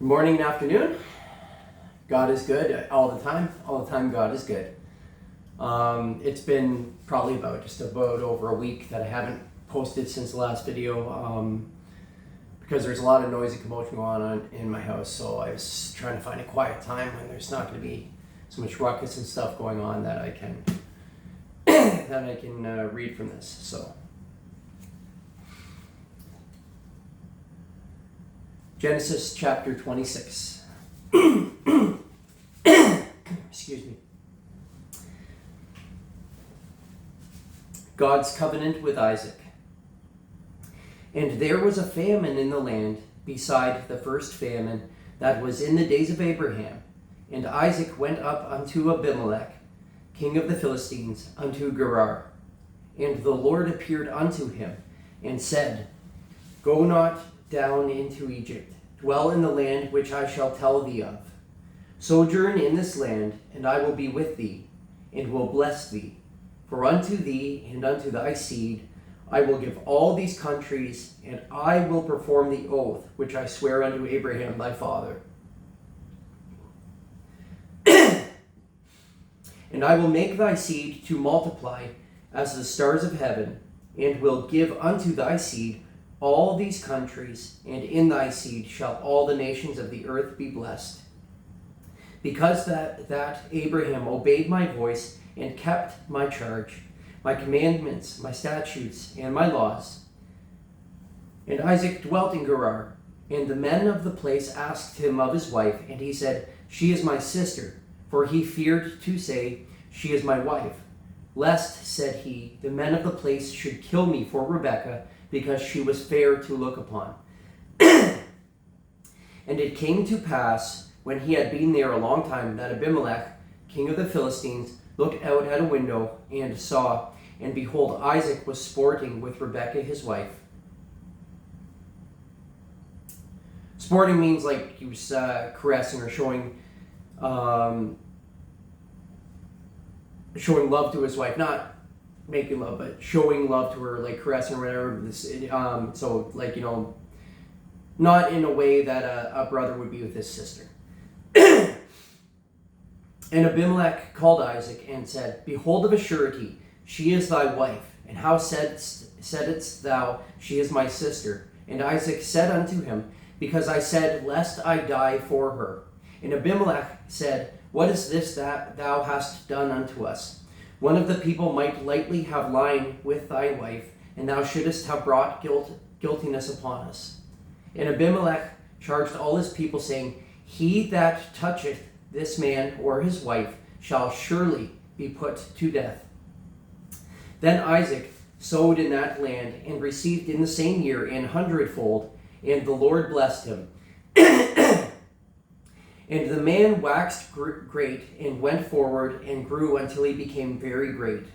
Morning and afternoon. God is good all the time. All the time God is good. It's been probably just about over a week that I haven't posted since the last video because there's a lot of noise and commotion going on in my house. So I was trying to find a quiet time when there's not going to be so much ruckus and stuff going on that I can read from this. So Genesis chapter 26. Excuse me. God's covenant with Isaac. And there was a famine in the land beside the first famine that was in the days of Abraham. And Isaac went up unto Abimelech, king of the Philistines, unto Gerar. And the Lord appeared unto him, and said, Go not down into Egypt, dwell in the land which I shall tell thee of. Sojourn in this land, and I will be with thee, and will bless thee. For unto thee and unto thy seed I will give all these countries, and I will perform the oath which I swear unto Abraham thy father. And I will make thy seed to multiply as the stars of heaven, and will give unto thy seed all these countries, and in thy seed shall all the nations of the earth be blessed. Because that Abraham obeyed my voice and kept my charge, my commandments, my statutes, and my laws. And Isaac dwelt in Gerar, and the men of the place asked him of his wife, and he said, She is my sister, for he feared to say, She is my wife. Lest, said he, the men of the place should kill me for Rebekah, because she was fair to look upon. And it came to pass, when he had been there a long time, that Abimelech, king of the Philistines, looked out at a window and saw, and behold, Isaac was sporting with Rebekah his wife. Sporting means like he was caressing or showing love to his wife, not making love, but showing love to her, like caressing or whatever. So like, not in a way that a brother would be with his sister. And Abimelech called Isaac and said, Behold of a surety, she is thy wife. And how saidst thou, She is my sister? And Isaac said unto him, Because I said, Lest I die for her. And Abimelech said, What is this that thou hast done unto us? One of the people might lightly have lain with thy wife, and thou shouldest have brought guiltiness upon us. And Abimelech charged all his people, saying, He that toucheth this man or his wife shall surely be put to death. Then Isaac sowed in that land, and received in the same year an hundredfold, and the Lord blessed him. And the man waxed great, and went forward, and grew until he became very great.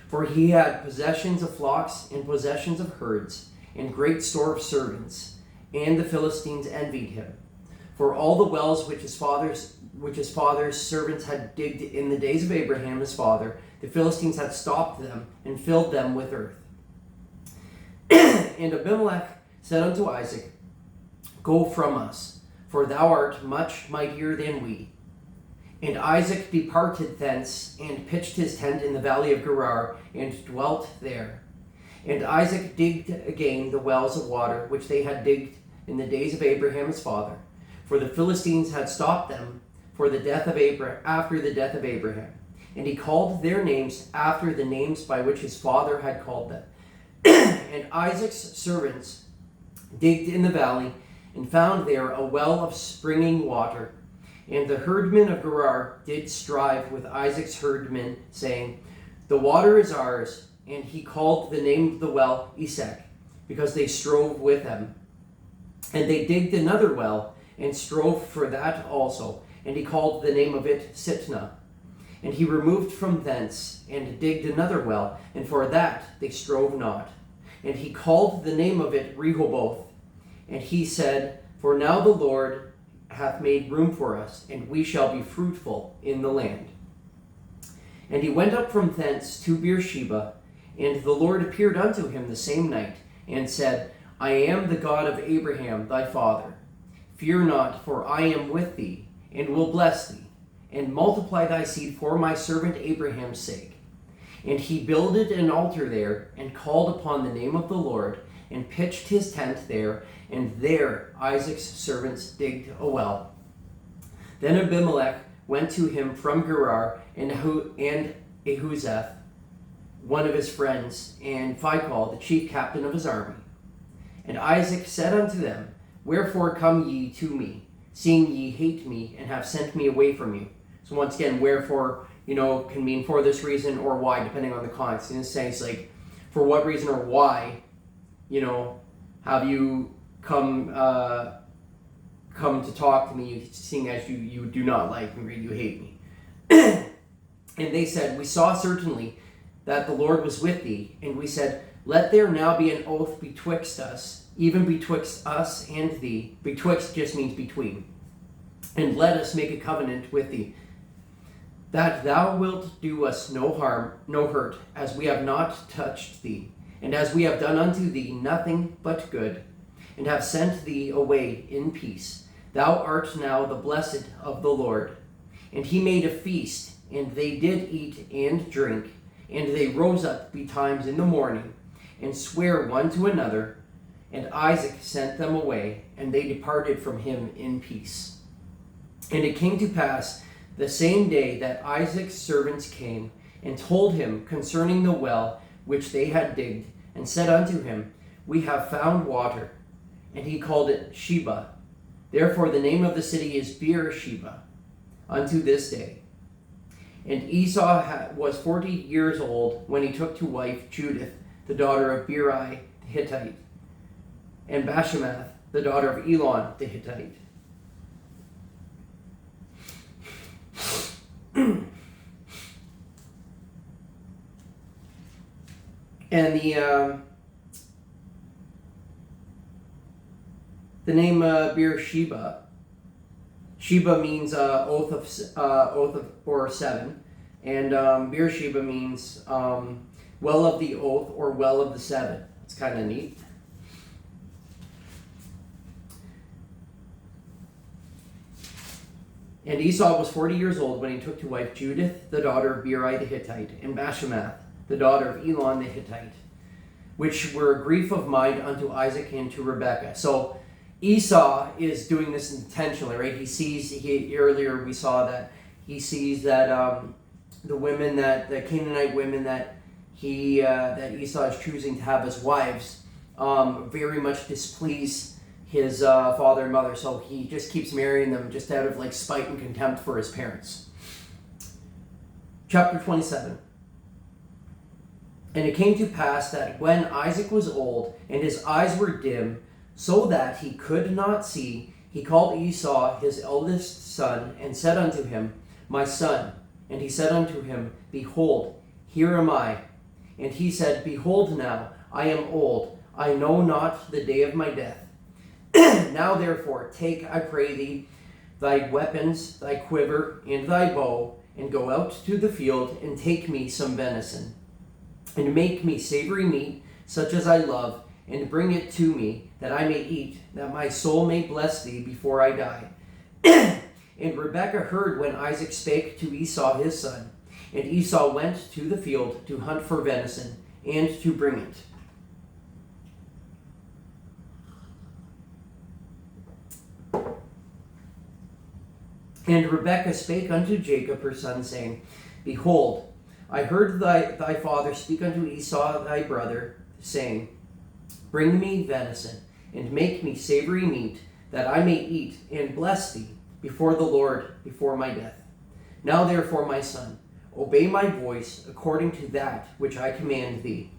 For he had possessions of flocks, and possessions of herds, and great store of servants, and the Philistines envied him. For all the wells which his father's servants had digged in the days of Abraham his father, the Philistines had stopped them, and filled them with earth. And Abimelech said unto Isaac, Go from us, for thou art much mightier than we. And Isaac departed thence, and pitched his tent in the valley of Gerar, and dwelt there. And Isaac digged again the wells of water, which they had digged in the days of Abraham his father, for the Philistines had stopped them after the death of Abraham. And he called their names after the names by which his father had called them. And Isaac's servants digged in the valley, and found there a well of springing water. And the herdmen of Gerar did strive with Isaac's herdmen, saying, The water is ours. And he called the name of the well Esek, because they strove with him. And they digged another well, and strove for that also. And he called the name of it Sitnah. And he removed from thence, and digged another well, and for that they strove not. And he called the name of it Rehoboth. And he said, For now the Lord hath made room for us, and we shall be fruitful in the land. And he went up from thence to Beersheba, and the Lord appeared unto him the same night, and said, I am the God of Abraham thy father. Fear not, for I am with thee, and will bless thee, and multiply thy seed for my servant Abraham's sake. And he builded an altar there, and called upon the name of the Lord, and pitched his tent there, and there Isaac's servants digged a well. Then Abimelech went to him from Gerar, and Ahuzeth, one of his friends, and Phicol, the chief captain of his army. And Isaac said unto them, Wherefore come ye to me, seeing ye hate me, and have sent me away from you? So once again, wherefore, can mean for this reason or why, depending on the context. In this sense, like, for what reason or why, have you come to talk to me, seeing as you do not like me, or you hate me? And they said, We saw certainly that the Lord was with thee, and we said, Let there now be an oath betwixt us, even betwixt us and thee. Betwixt just means between. And let us make a covenant with thee, that thou wilt do us no harm, no hurt, as we have not touched thee, and as we have done unto thee nothing but good, and have sent thee away in peace. Thou art now the blessed of the Lord. And he made a feast, and they did eat and drink, and they rose up betimes in the morning, and sware one to another. And Isaac sent them away, and they departed from him in peace. And it came to pass the same day that Isaac's servants came, and told him concerning the well which they had digged, and said unto him, We have found water. And he called it Sheba. Therefore the name of the city is Beersheba unto this day. And Esau was 40 years old when he took to wife Judith, the daughter of Beeri the Hittite, and Bashemath, the daughter of Elon the Hittite. And the name Beersheba, Sheba means oath of or seven, and Beersheba means well of the oath or well of the seven. It's kind of neat. And Esau was 40 years old when he took to wife Judith, the daughter of Beeri the Hittite, and Bashemath, the daughter of Elon the Hittite, which were a grief of mind unto Isaac and to Rebekah. So Esau is doing this intentionally, right? Earlier we saw that he sees that the Canaanite women that that Esau is choosing to have as wives very much displease his father and mother, so he just keeps marrying them just out of spite and contempt for his parents. Chapter 27. And it came to pass that when Isaac was old and his eyes were dim, so that he could not see, he called Esau his eldest son and said unto him, My son. And he said unto him, Behold, here am I. And he said, Behold now, I am old, I know not the day of my death. Now therefore take, I pray thee, thy weapons, thy quiver, and thy bow, and go out to the field, and take me some venison, and make me savory meat, such as I love, and bring it to me, that I may eat, that my soul may bless thee before I die. And Rebekah heard when Isaac spake to Esau his son. And Esau went to the field to hunt for venison, and to bring it. And Rebekah spake unto Jacob her son, saying, Behold, I heard thy father speak unto Esau thy brother, saying, Bring me venison, and make me savory meat, that I may eat and bless thee before the Lord before my death. Now therefore, my son, obey my voice according to that which I command thee.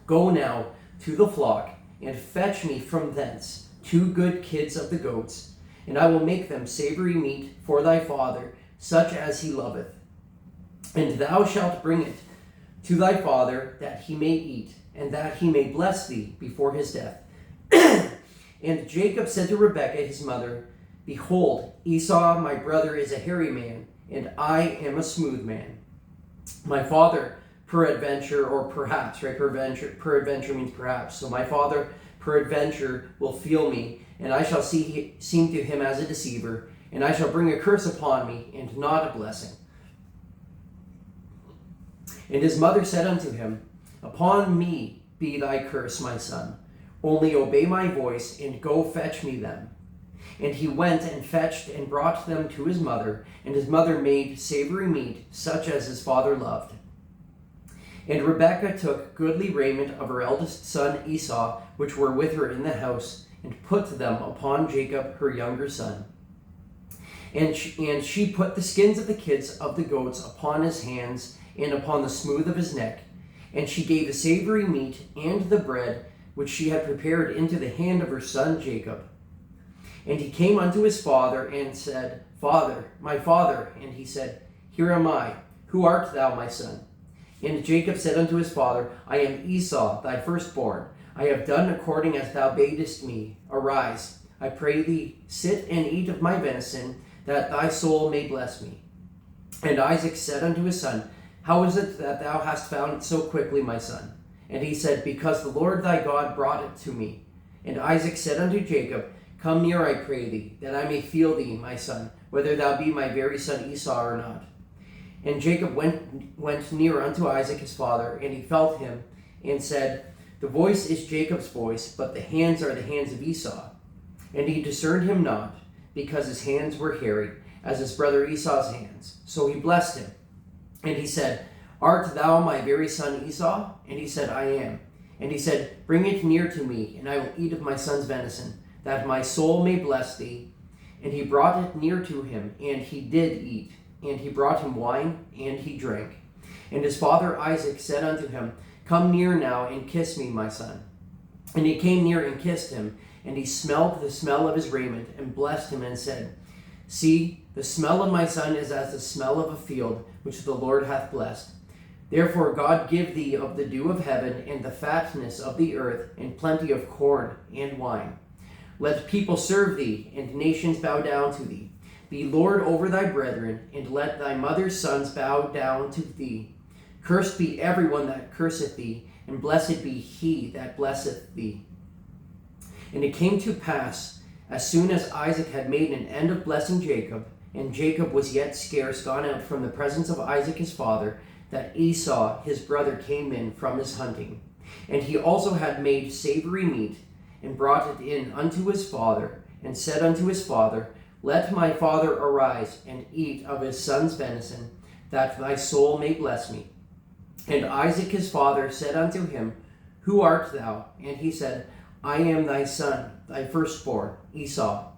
Go now to the flock, and fetch me from thence 2 good kids of the goats, and I will make them savory meat for thy father, such as he loveth. And thou shalt bring it to thy father, that he may eat, and that he may bless thee before his death. And Jacob said to Rebekah his mother, Behold, Esau my brother is a hairy man, and I am a smooth man. My father peradventure, or perhaps, right? Peradventure means perhaps. So my father peradventure will feel me, and I shall seem to him as a deceiver, and I shall bring a curse upon me, and not a blessing. And his mother said unto him, Upon me be thy curse, my son. Only obey my voice, and go fetch me them. And he went and fetched and brought them to his mother, and his mother made savory meat, such as his father loved. And Rebekah took goodly raiment of her eldest son Esau, which were with her in the house, and put them upon Jacob her younger son. And she put the skins of the kids of the goats upon his hands, and upon the smooth of his neck. And she gave the savory meat and the bread, which she had prepared, into the hand of her son Jacob. And he came unto his father, and said, Father, my father. And he said, Here am I. Who art thou, my son? And Jacob said unto his father, I am Esau, thy firstborn. I have done according as thou badest me. Arise, I pray thee, sit and eat of my venison, that thy soul may bless me. And Isaac said unto his son, How is it that thou hast found it so quickly, my son? And he said, Because the Lord thy God brought it to me. And Isaac said unto Jacob, Come near, I pray thee, that I may feel thee, my son, whether thou be my very son Esau or not. And Jacob went near unto Isaac his father, and he felt him, and said, The voice is Jacob's voice, but the hands are the hands of Esau. And he discerned him not, because his hands were hairy, as his brother Esau's hands. So he blessed him. And he said, Art thou my very son Esau? And he said, I am. And he said, Bring it near to me, and I will eat of my son's venison, that my soul may bless thee. And he brought it near to him, and he did eat. And he brought him wine, and he drank. And his father Isaac said unto him, Come near now, and kiss me, my son. And he came near and kissed him, and he smelled the smell of his raiment, and blessed him, and said, See, the smell of my son is as the smell of a field, which the Lord hath blessed. Therefore God give thee of the dew of heaven, and the fatness of the earth, and plenty of corn and wine. Let people serve thee, and nations bow down to thee. Be Lord over thy brethren, and let thy mother's sons bow down to thee. Cursed be everyone that curseth thee, and blessed be he that blesseth thee. And it came to pass, as soon as Isaac had made an end of blessing Jacob, and Jacob was yet scarce gone out from the presence of Isaac his father, that Esau his brother came in from his hunting. And he also had made savory meat, and brought it in unto his father, and said unto his father, Let my father arise, and eat of his son's venison, that thy soul may bless me. And Isaac his father said unto him, Who art thou? And he said, I am thy son, thy firstborn, Esau.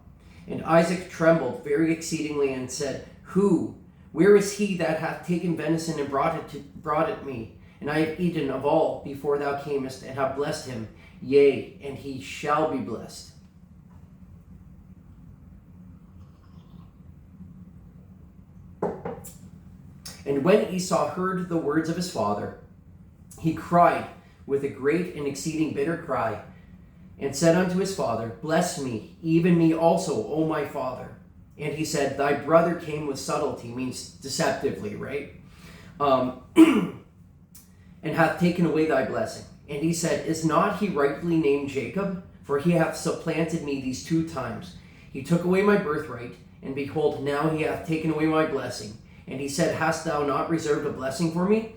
And Isaac trembled very exceedingly, and said, Who? Where is he that hath taken venison and brought it me? And I have eaten of all before thou camest, and have blessed him. Yea, and he shall be blessed. And when Esau heard the words of his father, he cried with a great and exceeding bitter cry, and said unto his father, Bless me, even me also, O my father. And he said, Thy brother came with subtlety, means deceptively, right? And hath taken away thy blessing. And he said, Is not he rightly named Jacob? For he hath supplanted me these 2 times. He took away my birthright, and behold, now he hath taken away my blessing. And he said, Hast thou not reserved a blessing for me?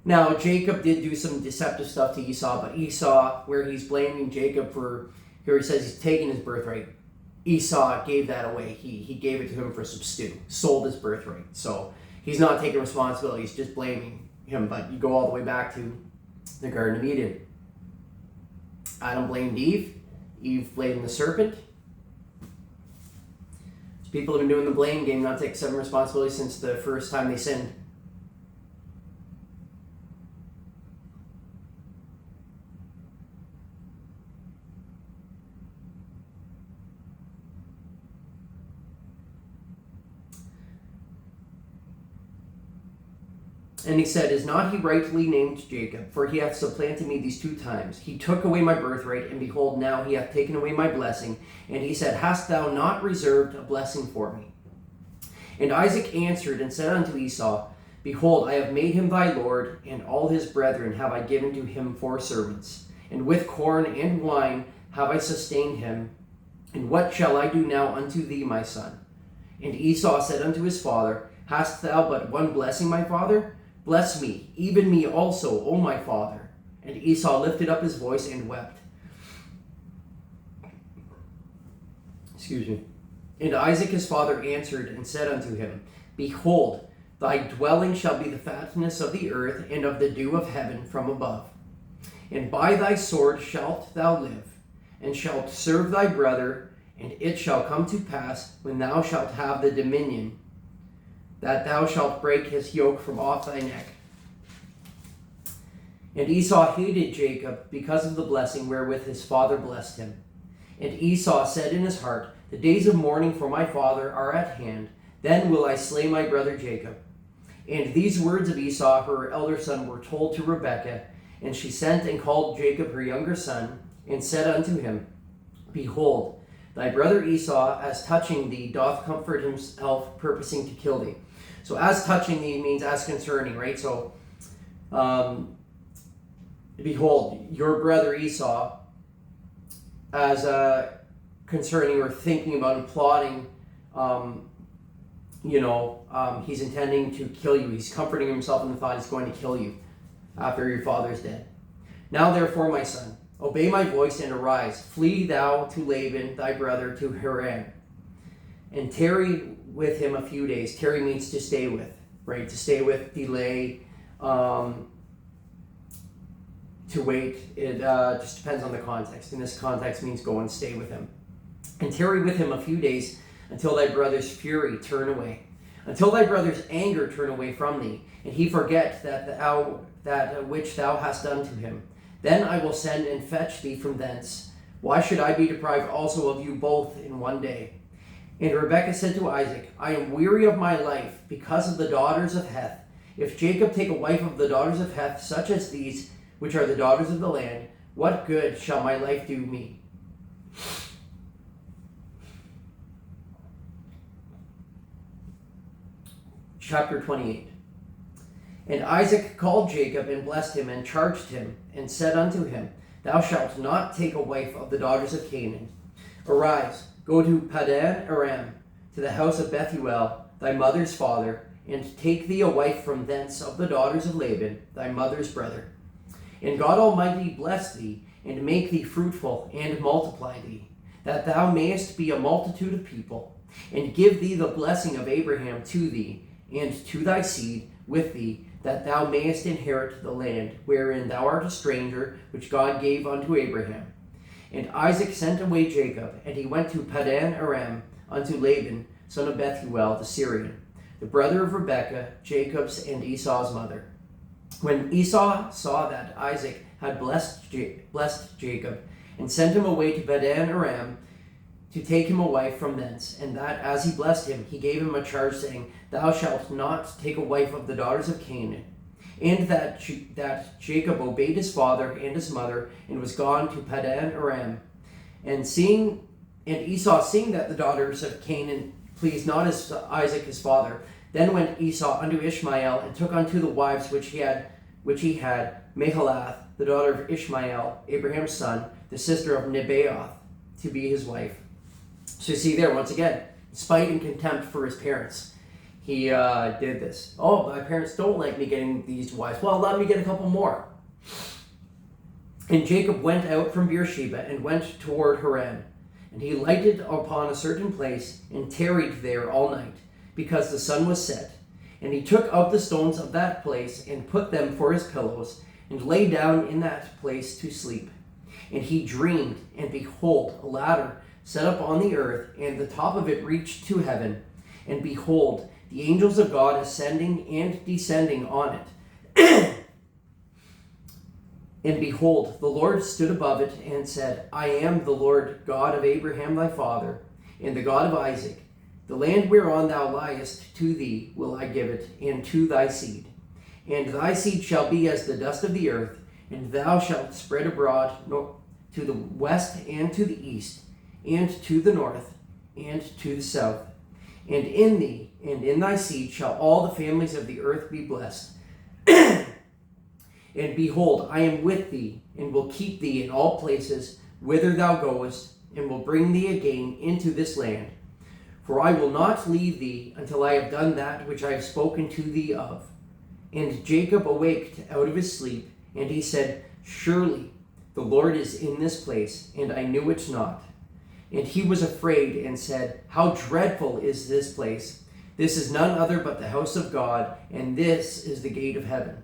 Now, Jacob did do some deceptive stuff to Esau, but Esau, where he's blaming Jacob for, here he says he's taking his birthright. Esau gave that away. He gave it to him for some stew, sold his birthright. So he's not taking responsibility, he's just blaming him. But you go all the way back to the Garden of Eden. Adam blamed Eve. Eve blamed the serpent. So people have been doing the blame game, not taking some responsibility since the first time they sinned. And he said, Is not he rightly named Jacob? For he hath supplanted me these 2 times. He took away my birthright, and behold, now he hath taken away my blessing. And he said, Hast thou not reserved a blessing for me? And Isaac answered and said unto Esau, Behold, I have made him thy lord, and all his brethren have I given to him for servants. And with corn and wine have I sustained him. And what shall I do now unto thee, my son? And Esau said unto his father, Hast thou but one blessing, my father? Bless me, even me also, O my father. And Esau lifted up his voice and wept. Excuse me. And Isaac his father answered and said unto him, Behold, thy dwelling shall be the fatness of the earth and of the dew of heaven from above. And by thy sword shalt thou live, and shalt serve thy brother, and it shall come to pass, when thou shalt have the dominion, that thou shalt break his yoke from off thy neck. And Esau hated Jacob because of the blessing wherewith his father blessed him. And Esau said in his heart, The days of mourning for my father are at hand, then will I slay my brother Jacob. And these words of Esau, her elder son, were told to Rebekah, and she sent and called Jacob her younger son, and said unto him, Behold, thy brother Esau, as touching thee, doth comfort himself, purposing to kill thee. So as touching thee means as concerning, right? So, behold, your brother Esau, as concerning or thinking about and plotting, he's intending to kill you. He's comforting himself in the thought he's going to kill you after your father's dead. Now therefore, my son, obey my voice and arise. Flee thou to Laban thy brother to Haran, and tarry with him a few days. Tarry means to stay with, right? To stay with, delay, to wait. It just depends on the context. In this context means go and stay with him. And tarry with him a few days until thy brother's fury turn away, until thy brother's anger turn away from thee, and he forget that which thou hast done to him. Then I will send and fetch thee from thence. Why should I be deprived also of you both in one day? And Rebekah said to Isaac, I am weary of my life because of the daughters of Heth. If Jacob take a wife of the daughters of Heth, such as these, which are the daughters of the land, what good shall my life do me? Chapter 28. And Isaac called Jacob and blessed him and charged him and said unto him, Thou shalt not take a wife of the daughters of Canaan. Arise, go to Padan Aram, to the house of Bethuel, thy mother's father, and take thee a wife from thence of the daughters of Laban, thy mother's brother. And God Almighty bless thee, and make thee fruitful, and multiply thee, that thou mayest be a multitude of people, and give thee the blessing of Abraham to thee, and to thy seed with thee, that thou mayest inherit the land wherein thou art a stranger, which God gave unto Abraham. And Isaac sent away Jacob, and he went to Padan Aram unto Laban, son of Bethuel the Syrian, the brother of Rebekah, Jacob's and Esau's mother. When Esau saw that Isaac had blessed Jacob, and sent him away to Padan Aram to take him a wife from thence, and that as he blessed him, he gave him a charge, saying, Thou shalt not take a wife of the daughters of Canaan. And that Jacob obeyed his father and his mother, and was gone to Padan Aram. And Esau, seeing that the daughters of Canaan pleased not Isaac his father, then went Esau unto Ishmael, and took unto the wives which he had Mahalath, the daughter of Ishmael, Abraham's son, the sister of Nebaioth, to be his wife. So you see there, once again, spite and contempt for his parents. He did this. Oh, my parents don't like me getting these wives. Well, let me get a couple more. And Jacob went out from Beersheba and went toward Haran. And he lighted upon a certain place and tarried there all night, because the sun was set. And he took out the stones of that place and put them for his pillows, and lay down in that place to sleep. And he dreamed, and behold, a ladder set up on the earth, and the top of it reached to heaven. And behold, the angels of God ascending and descending on it. And behold, the Lord stood above it and said, I am the Lord God of Abraham thy father, and the God of Isaac. The land whereon thou liest, to thee will I give it, and to thy seed. And thy seed shall be as the dust of the earth, and thou shalt spread abroad to the west and to the east, and to the north, and to the south. And in thee and in thy seed shall all the families of the earth be blessed. And behold, I am with thee, and will keep thee in all places whither thou goest, and will bring thee again into this land. For I will not leave thee until I have done that which I have spoken to thee of. And Jacob awaked out of his sleep, and he said, Surely the Lord is in this place, and I knew it not. And he was afraid, and said, How dreadful is this place! This is none other but the house of God, and this is the gate of heaven.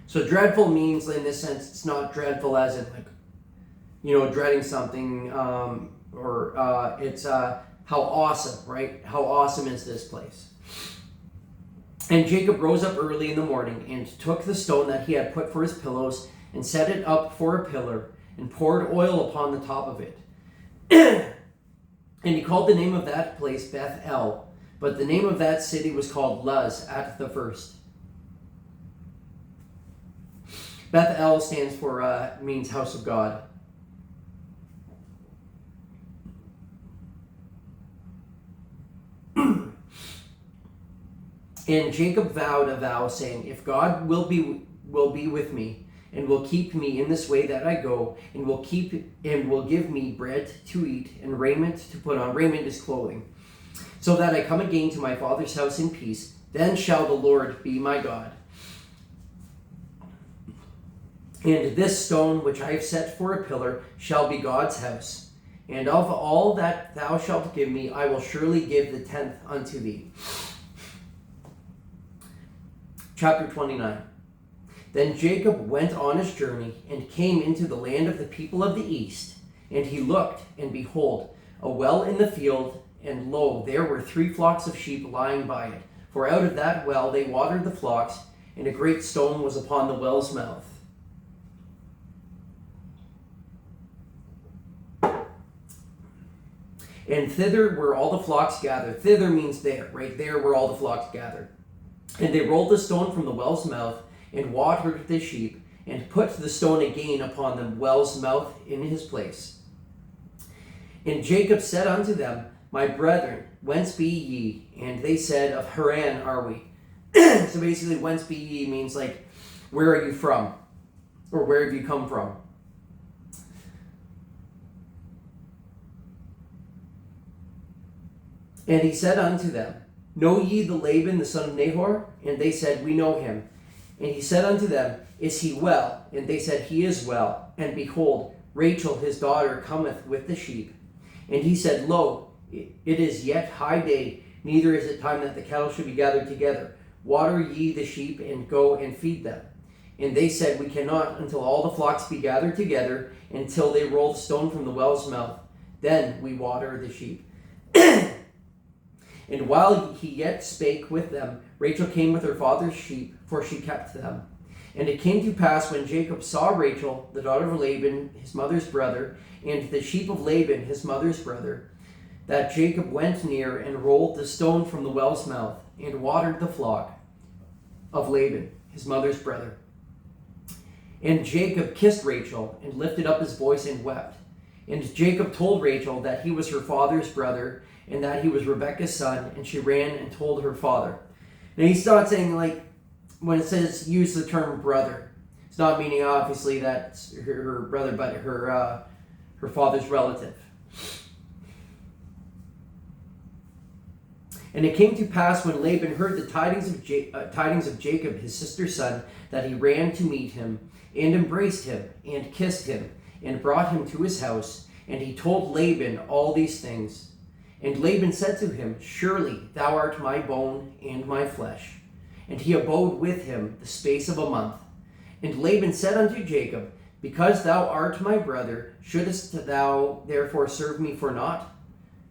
So dreadful means, in this sense, it's not dreadful as in dreading something, it's how awesome, right? How awesome is this place? And Jacob rose up early in the morning and took the stone that he had put for his pillows and set it up for a pillar and poured oil upon the top of it. And he called the name of that place Beth-el, but the name of that city was called Luz at the first. Beth-el stands for, means house of God. And Jacob vowed a vow, saying, If God will be with me, and will keep me in this way that I go, and will give me bread to eat, and raiment to put on. Raiment is clothing. So that I come again to my father's house in peace, then shall the Lord be my God. And this stone which I have set for a pillar shall be God's house. And of all that thou shalt give me, I will surely give the 10th unto thee. Chapter 29. Then Jacob went on his journey and came into the land of the people of the east. And he looked, and behold, a well in the field, and lo, there were 3 flocks of sheep lying by it. For out of that well they watered the flocks, and a great stone was upon the well's mouth. And thither were all the flocks gathered. Thither means there, right? There were all the flocks gathered. And they rolled the stone from the well's mouth, and watered the sheep, and put the stone again upon the well's mouth in his place. And Jacob said unto them, My brethren, whence be ye? And they said, Of Haran are we. So basically, whence be ye means where are you from? Or where have you come from? And he said unto them, Know ye the Laban the son of Nahor? And they said, We know him. And he said unto them, Is he well? And they said, He is well. And behold, Rachel his daughter cometh with the sheep. And he said, Lo, it is yet high day, neither is it time that the cattle should be gathered together. Water ye the sheep, and go and feed them. And they said, We cannot until all the flocks be gathered together, until they roll the stone from the well's mouth. Then we water the sheep. And while he yet spake with them, Rachel came with her father's sheep, for she kept them. And it came to pass, when Jacob saw Rachel, the daughter of Laban, his mother's brother, and the sheep of Laban, his mother's brother, that Jacob went near and rolled the stone from the well's mouth, and watered the flock of Laban, his mother's brother. And Jacob kissed Rachel, and lifted up his voice and wept. And Jacob told Rachel that he was her father's brother, and that he was Rebekah's son, and she ran and told her father. Now he's not saying, when it says use the term brother, it's not meaning obviously that's her brother, but her father's relative. And it came to pass, when Laban heard the tidings of Jacob his sister's son, that he ran to meet him, and embraced him, and kissed him, and brought him to his house. And he told Laban all these things. And Laban said to him, Surely thou art my bone and my flesh. And he abode with him the space of a month. And Laban said unto Jacob, Because thou art my brother, shouldest thou therefore serve me for naught?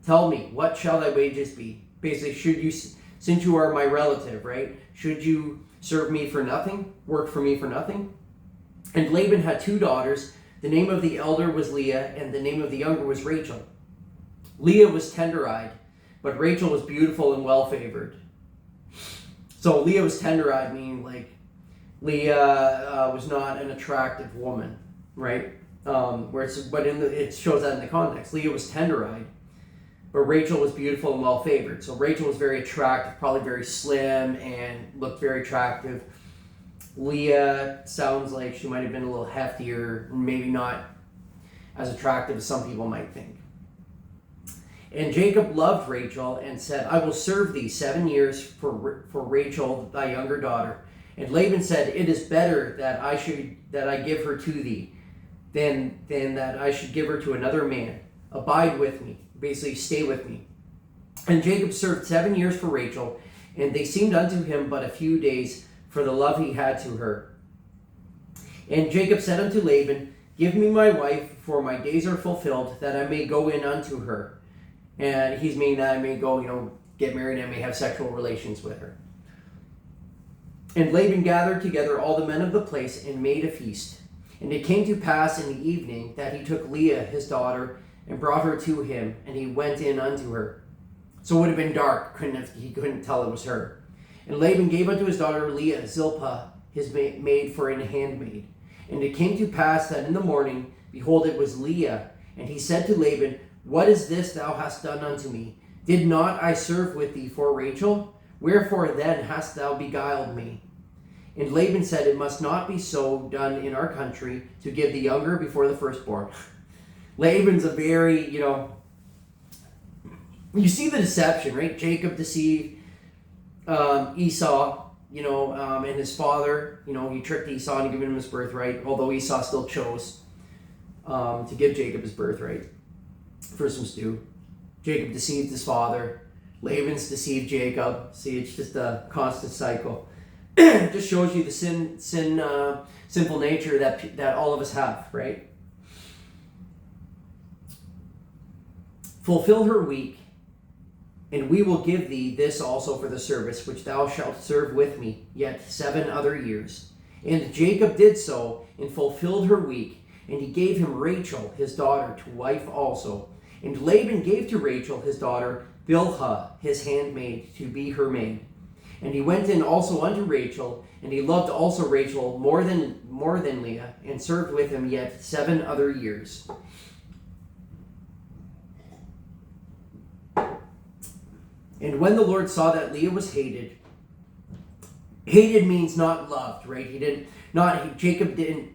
Tell me, what shall thy wages be? Basically, since you are my relative, right? Should you serve me for nothing? Work for me for nothing? And Laban had 2 daughters. The name of the elder was Leah, and the name of the younger was Rachel. Leah was tender-eyed, but Rachel was beautiful and well-favored. So Leah was tender-eyed, meaning Leah was not an attractive woman, right? It shows that in the context. Leah was tender-eyed, but Rachel was beautiful and well-favored. So Rachel was very attractive, probably very slim, and looked very attractive. Leah sounds like she might have been a little heftier, maybe not as attractive as some people might think. And Jacob loved Rachel and said, I will serve thee 7 years for Rachel, thy younger daughter. And Laban said, it is better that I give her to thee than that I should give her to another man. Abide with me. Basically, stay with me. And Jacob served 7 years for Rachel, and they seemed unto him but a few days for the love he had to her. And Jacob said unto Laban, give me my wife, for my days are fulfilled, that I may go in unto her. And he's meaning that I may go, get married and I may have sexual relations with her. And Laban gathered together all the men of the place and made a feast. And it came to pass in the evening that he took Leah his daughter and brought her to him, and he went in unto her. So it would have been dark, he couldn't tell it was her. And Laban gave unto his daughter Leah Zilpah his maid for an handmaid. And it came to pass that in the morning, behold, it was Leah. And he said to Laban, what is this thou hast done unto me? Did not I serve with thee for Rachel? Wherefore then hast thou beguiled me? And Laban said, it must not be so done in our country to give the younger before the firstborn. Laban's a very, you see the deception, right? Jacob deceived Esau, and his father, he tricked Esau into giving him his birthright, although Esau still chose to give Jacob his birthright for some stew. Jacob deceived his father. Laban's deceived Jacob. See, it's just a constant cycle. It just shows you the sinful nature that all of us have, right? Fulfill her week, and we will give thee this also for the service which thou shalt serve with me yet 7 other years. And Jacob did so, and fulfilled her week, and he gave him Rachel his daughter to wife also. And Laban gave to Rachel his daughter Bilhah his handmaid to be her maid. And he went in also unto Rachel, and he loved also Rachel more than Leah, and served with him yet 7 other years. And when the Lord saw that Leah was hated means not loved, right? Jacob didn't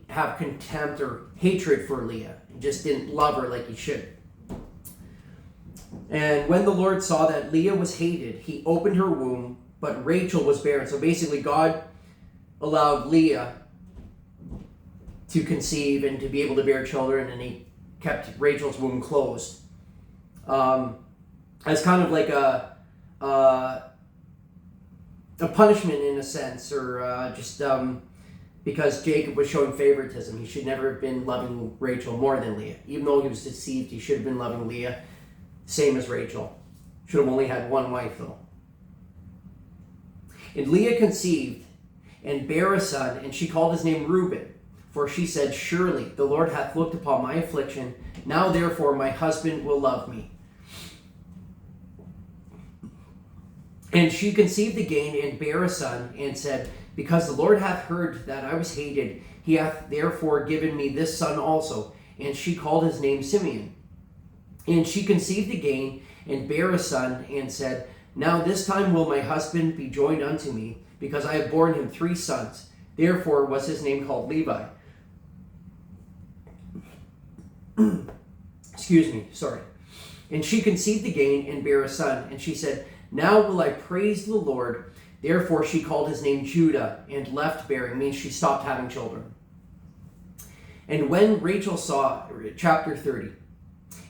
have contempt or hatred for Leah. He just didn't love her like he should. And when the Lord saw that Leah was hated, he opened her womb, but Rachel was barren. So basically, God allowed Leah to conceive and to be able to bear children, and he kept Rachel's womb closed. As kind of like a punishment in a sense, or because Jacob was showing favoritism. He should never have been loving Rachel more than Leah. Even though he was deceived, he should have been loving Leah, same as Rachel. Should have only had one wife, though. And Leah conceived and bare a son, and she called his name Reuben. For she said, surely the Lord hath looked upon my affliction. Now therefore my husband will love me. And she conceived again and bare a son, and said, because the Lord hath heard that I was hated, he hath therefore given me this son also. And she called his name Simeon. And she conceived again and bare a son, and said, now this time will my husband be joined unto me, because I have borne him 3 sons. Therefore was his name called Levi. Excuse me, sorry. And she conceived again and bare a son, and she said, now will I praise the Lord. Therefore she called his name Judah, and left bearing, means she stopped having children. And when Rachel saw, chapter 30,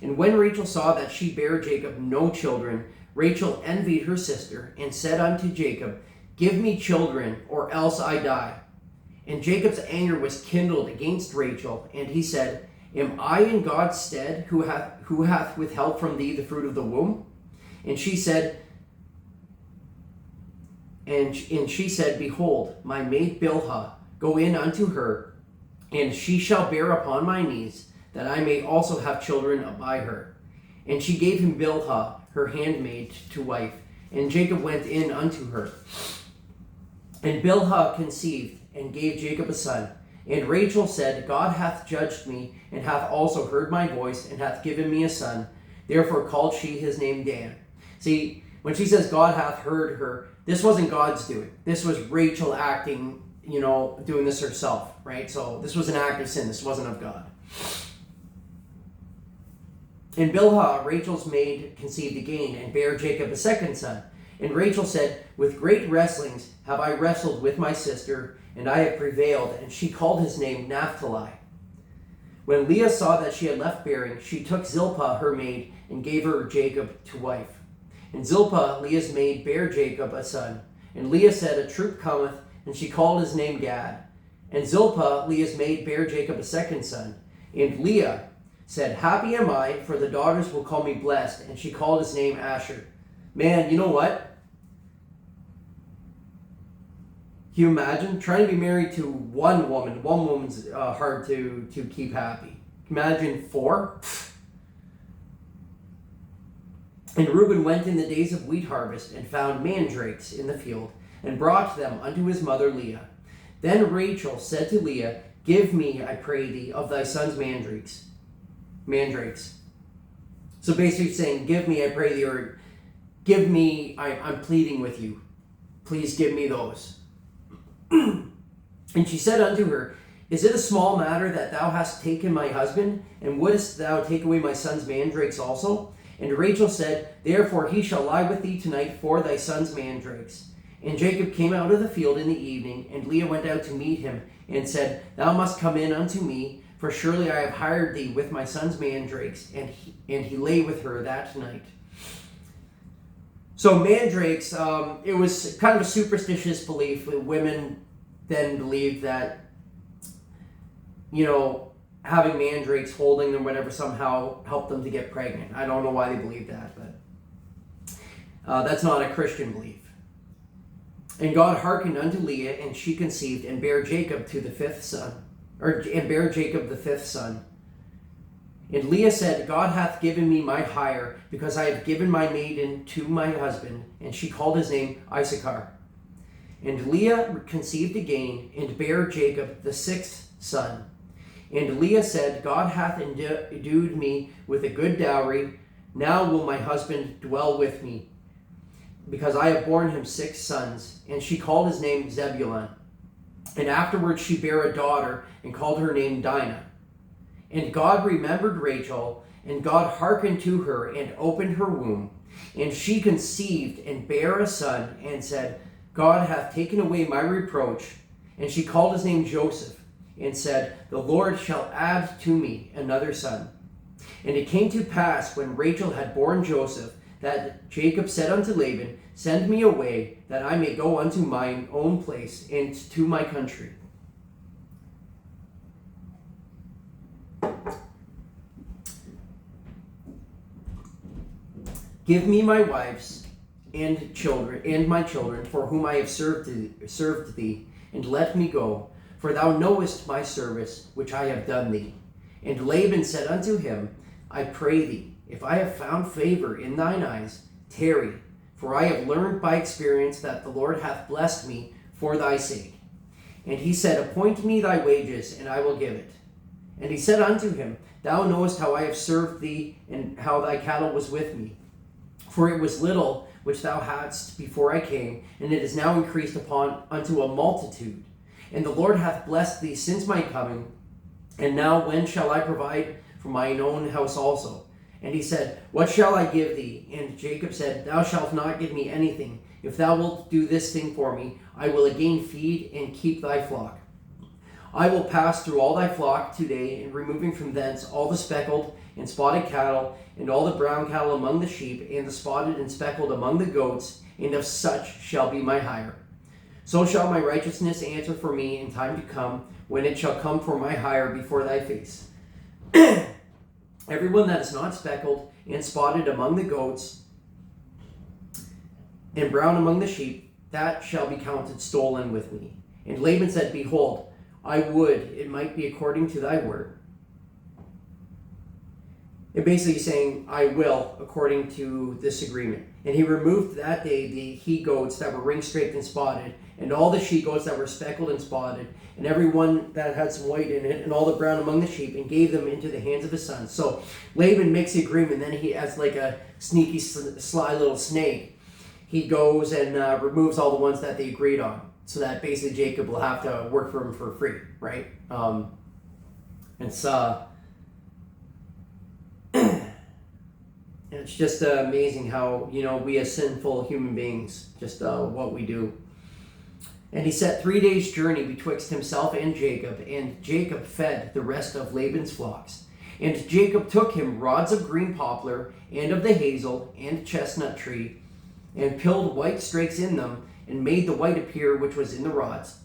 and when Rachel saw that she bare Jacob no children, Rachel envied her sister, and said unto Jacob, give me children, or else I die. And Jacob's anger was kindled against Rachel, and he said, am I in God's stead, who hath withheld from thee the fruit of the womb? And she said, behold, my maid Bilhah, go in unto her, and she shall bear upon my knees, that I may also have children by her. And she gave him Bilhah, her handmaid, to wife. And Jacob went in unto her. And Bilhah conceived, and gave Jacob a son. And Rachel said, God hath judged me, and hath also heard my voice, and hath given me a son. Therefore called she his name Dan. See, when she says God hath heard her, This wasn't God's doing. This was Rachel acting, doing this herself, right? So this was an act of sin. This wasn't of God. In Bilhah, Rachel's maid conceived again and bare Jacob a second son. And Rachel said, with great wrestlings have I wrestled with my sister, and I have prevailed. And she called his name Naphtali. When Leah saw that she had left bearing, she took Zilpah, her maid, and gave her Jacob to wife. And Zilpah, Leah's maid, bare Jacob a son. And Leah said, a troop cometh, and she called his name Gad. And Zilpah, Leah's maid, bare Jacob a second son. And Leah said, happy am I, for the daughters will call me blessed. And she called his name Asher. Man, you know what? Can you imagine trying to be married to one woman? One woman's hard to keep happy. Imagine 4. And Reuben went in the days of wheat harvest and found mandrakes in the field and brought them unto his mother Leah. Then Rachel said to Leah, give me, I pray thee, of thy son's mandrakes. So basically saying, give me, I pray thee, or give me, I'm pleading with you. Please give me those. And she said unto her, is it a small matter that thou hast taken my husband? And wouldest thou take away my son's mandrakes also? And Rachel said, therefore he shall lie with thee tonight for thy son's mandrakes. And Jacob came out of the field in the evening, and Leah went out to meet him, and said, thou must come in unto me, for surely I have hired thee with my son's mandrakes. And he lay with her that night. So mandrakes, it was kind of a superstitious belief. Women then believed that, having mandrakes, holding them, whatever, somehow helped them to get pregnant. I don't know why they believed that, but that's not a Christian belief. And God hearkened unto Leah, and she conceived, and bare Jacob the fifth son. And Leah said, God hath given me my hire, because I have given my maiden to my husband. And she called his name Issachar. And Leah conceived again, and bare Jacob the sixth son. And Leah said, God hath endued me with a good dowry. Now will my husband dwell with me, because I have borne him 6 sons. And she called his name Zebulun. And afterwards she bare a daughter, and called her name Dinah. And God remembered Rachel, and God hearkened to her, and opened her womb. And she conceived, and bare a son, and said, God hath taken away my reproach. And she called his name Joseph, and said, the Lord shall add to me another son. And it came to pass, when Rachel had borne Joseph, that Jacob said unto Laban, send me away, that I may go unto mine own place, and to my country. Give me my wives and children and my children, for whom I have served thee, and let me go, for thou knowest my service which I have done thee. And Laban said unto him, I pray thee, if I have found favor in thine eyes, tarry, for I have learned by experience that the Lord hath blessed me for thy sake. And he said, appoint me thy wages, and I will give it. And he said unto him, thou knowest how I have served thee, and how thy cattle was with me. For it was little which thou hadst before I came, and it is now increased unto a multitude. And the Lord hath blessed thee since my coming. And now when shall I provide for mine own house also? And he said, what shall I give thee? And Jacob said, thou shalt not give me anything. If thou wilt do this thing for me, I will again feed and keep thy flock. I will pass through all thy flock today, and removing from thence all the speckled and spotted cattle, and all the brown cattle among the sheep, and the spotted and speckled among the goats, and of such shall be my hire. So shall my righteousness answer for me in time to come, when it shall come for my hire before thy face. Everyone that is not speckled and spotted among the goats, and brown among the sheep, that shall be counted stolen with me. And Laban said, behold, I would it might be according to thy word. And basically saying, I will, according to this agreement. And he removed that day the he-goats that were ring-straped and spotted, and all the she-goats that were speckled and spotted, and every one that had some white in it, and all the brown among the sheep, and gave them into the hands of his sons. So Laban makes the agreement, then he has like a sneaky, sly little snake. he goes and removes all the ones that they agreed on, so that basically Jacob will have to work for him for free, right? It's just amazing how, we as sinful human beings, just what we do. And he set 3 days' journey betwixt himself and Jacob fed the rest of Laban's flocks. And Jacob took him rods of green poplar, and of the hazel and chestnut tree, and pilled white strakes in them, and made the white appear which was in the rods.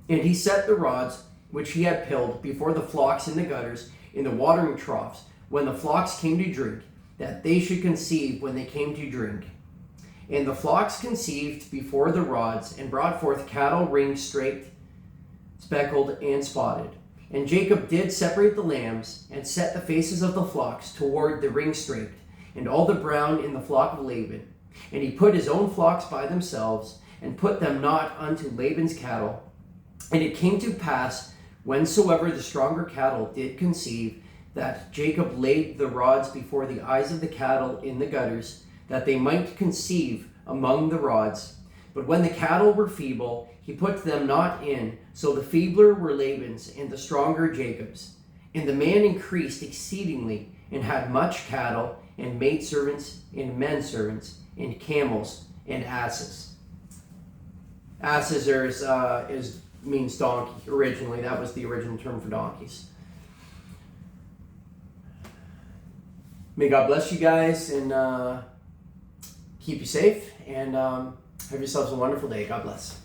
And he set the rods which he had pilled before the flocks in the gutters, in the watering troughs, when the flocks came to drink, that they should conceive when they came to drink. And the flocks conceived before the rods, and brought forth cattle ringed, straked, speckled, and spotted. And Jacob did separate the lambs, and set the faces of the flocks toward the ring straked, and all the brown in the flock of Laban. And he put his own flocks by themselves, and put them not unto Laban's cattle. And it came to pass, whensoever the stronger cattle did conceive, that Jacob laid the rods before the eyes of the cattle in the gutters, that they might conceive among the rods. But when the cattle were feeble, he put them not in. So the feebler were Laban's, and the stronger Jacob's. And the man increased exceedingly, and had much cattle, and maidservants, and menservants, and camels, and asses. Asses means donkey. Originally, that was the original term for donkeys. May God bless you guys, and keep you safe, and have yourselves a wonderful day. God bless.